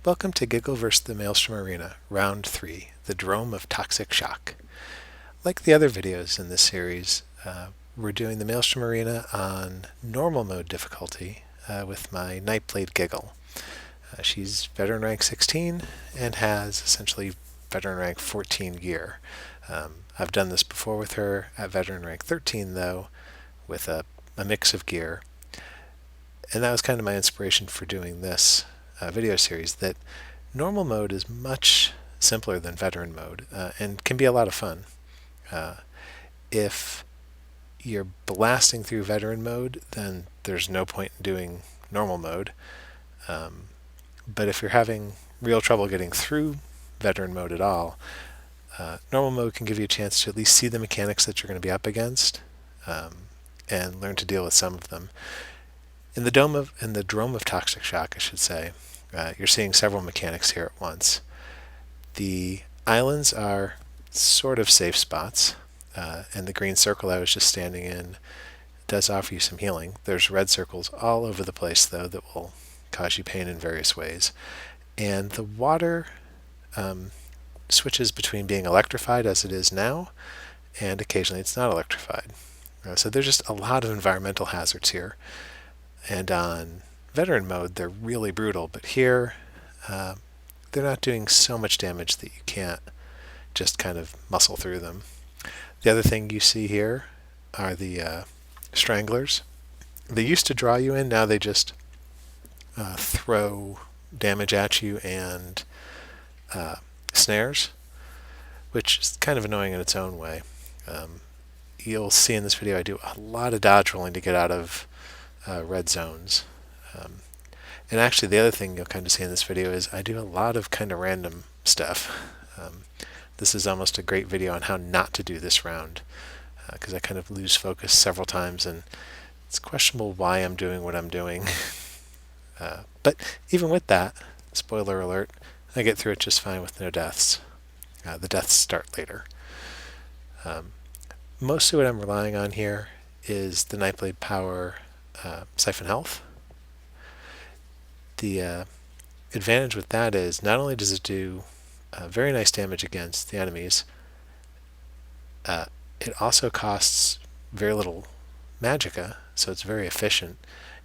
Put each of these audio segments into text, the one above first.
Welcome to Giggle vs. the Maelstrom Arena, Round 3, the Drome of Toxic Shock. Like the other videos in this series, we're doing the Maelstrom Arena on normal mode difficulty with my Nightblade Giggle. She's veteran rank 16 and has essentially veteran rank 14 gear. I've done this before with her at veteran rank 13 though, with a mix of gear. And that was kind of my inspiration for doing this video series, that normal mode is much simpler than veteran mode and can be a lot of fun. If you're blasting through veteran mode, then there's no point in doing normal mode. But if you're having real trouble getting through veteran mode at all, normal mode can give you a chance to at least see the mechanics that you're going to be up against and learn to deal with some of them. In the Drome of Toxic Shock, I should say, you're seeing several mechanics here at once. The islands are sort of safe spots, and the green circle I was just standing in does offer you some healing. There's red circles all over the place, though, that will cause you pain in various ways. And the water switches between being electrified, as it is now, and occasionally it's not electrified. So there's just a lot of environmental hazards here. And on veteran mode, they're really brutal, but here they're not doing so much damage that you can't just kind of muscle through them. The other thing you see here are the stranglers. They used to draw you in, now they just throw damage at you and snares, which is kind of annoying in its own way. You'll see in this video I do a lot of dodge rolling to get out of red zones. And actually the other thing you'll kind of see in this video is I do a lot of kind of random stuff. This is almost a great video on how not to do this round, because I kind of lose focus several times and it's questionable why I'm doing what I'm doing. But even with that, spoiler alert, I get through it just fine with no deaths. The deaths start later. Mostly what I'm relying on here is the Nightblade power siphon health. The advantage with that is not only does it do very nice damage against the enemies, it also costs very little magicka, so it's very efficient.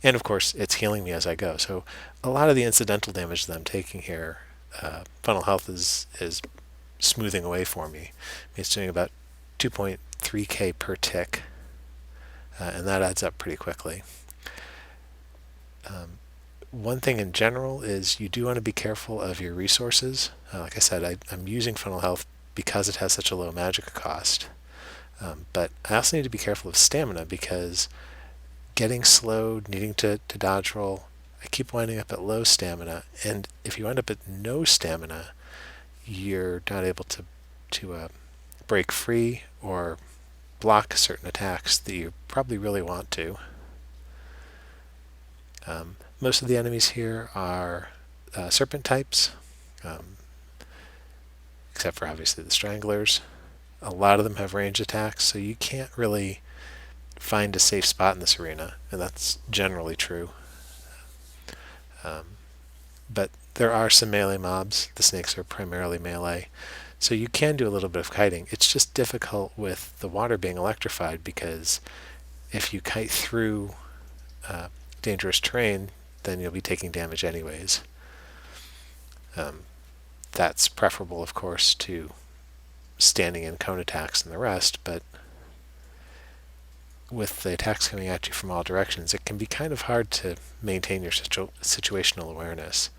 And of course, it's healing me as I go. So a lot of the incidental damage that I'm taking here, funnel health is smoothing away for me. It's doing about 2.3k per tick, and that adds up pretty quickly. One thing in general is you do want to be careful of your resources. Like I said, I'm using funnel health because it has such a low magicka cost. But I also need to be careful of stamina, because getting slowed, needing to dodge roll, I keep winding up at low stamina, and if you wind up at no stamina, you're not able to break free or block certain attacks that you probably really want to. Most of the enemies here are serpent types, except for obviously the stranglers. A lot of them have range attacks, so you can't really find a safe spot in this arena, and that's generally true. But there are some melee mobs. The snakes are primarily melee, so you can do a little bit of kiting. It's just difficult with the water being electrified, because if you kite through dangerous terrain, then you'll be taking damage anyways. That's preferable, of course, to standing in cone attacks and the rest, but with the attacks coming at you from all directions, it can be kind of hard to maintain your situational awareness.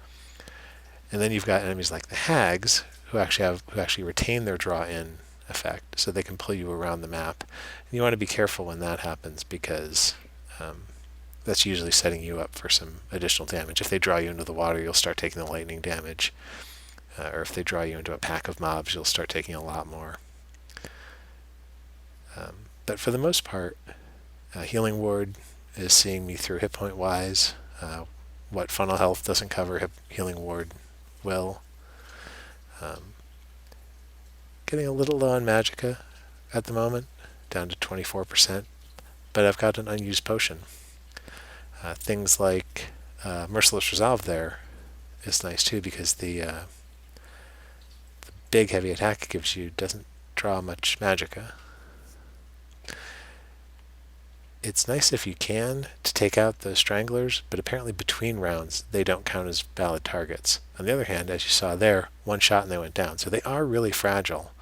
And then you've got enemies like the hags, who actually retain their draw-in effect, so they can pull you around the map. And you want to be careful when that happens, because that's usually setting you up for some additional damage. If they draw you into the water, you'll start taking the lightning damage. Or if they draw you into a pack of mobs, you'll start taking a lot more. But for the most part, Healing Ward is seeing me through hit point wise. What funnel health doesn't cover, Healing Ward will. Getting a little low on magicka at the moment, down to 24%, but I've got an unused potion. Things like Merciless Resolve there is nice too, because the big heavy attack it gives you doesn't draw much magicka. It's nice if you can to take out those stranglers, but apparently between rounds they don't count as valid targets. On the other hand, as you saw there, one shot and they went down. So they are really fragile.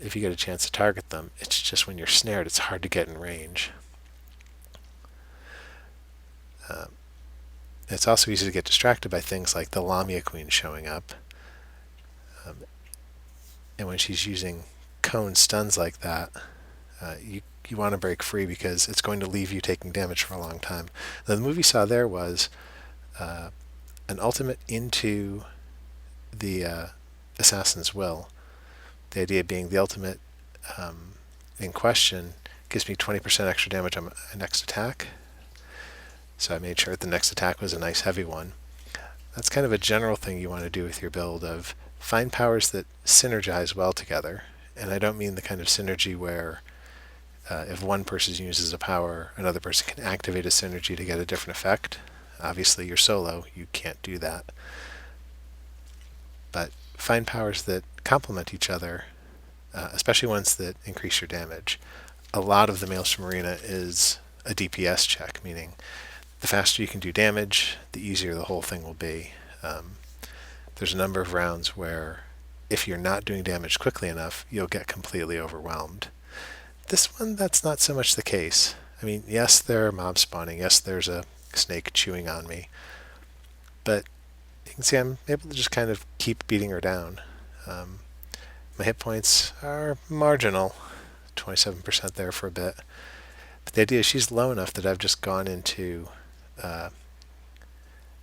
If you get a chance to target them, it's just when you're snared, it's hard to get in range. It's also easy to get distracted by things like the Lamia Queen showing up. And when she's using cone stuns like that, you want to break free because it's going to leave you taking damage for a long time. Now, the move you saw there was an ultimate into the Assassin's Will. The idea being the ultimate in question gives me 20% extra damage on my next attack. So I made sure the next attack was a nice heavy one. That's kind of a general thing you want to do with your build, of find powers that synergize well together. And I don't mean the kind of synergy where if one person uses a power, another person can activate a synergy to get a different effect. Obviously, you're solo, you can't do that. But find powers that complement each other, especially ones that increase your damage. A lot of the Maelstrom Arena is a DPS check, meaning the faster you can do damage, the easier the whole thing will be. There's a number of rounds where if you're not doing damage quickly enough, you'll get completely overwhelmed. This one, that's not so much the case. I mean, yes, there are mobs spawning. Yes, there's a snake chewing on me. But you can see I'm able to just kind of keep beating her down. My hit points are marginal, 27% there for a bit. But the idea is she's low enough that I've just gone into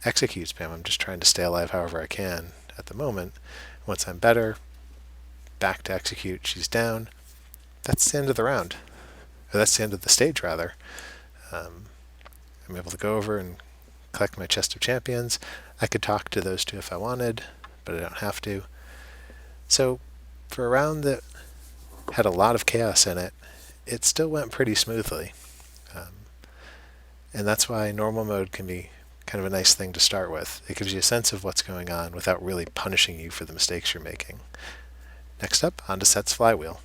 execute spam. I'm just trying to stay alive however I can at the moment. Once I'm better, back to execute. She's down. That's the end of the round. Or that's the end of the stage, rather. I'm able to go over and collect my chest of champions. I could talk to those two if I wanted, but I don't have to. So for a round that had a lot of chaos in it, it still went pretty smoothly. And that's why normal mode can be kind of a nice thing to start with. It gives you a sense of what's going on without really punishing you for the mistakes you're making. Next up, on to Set's Flywheel.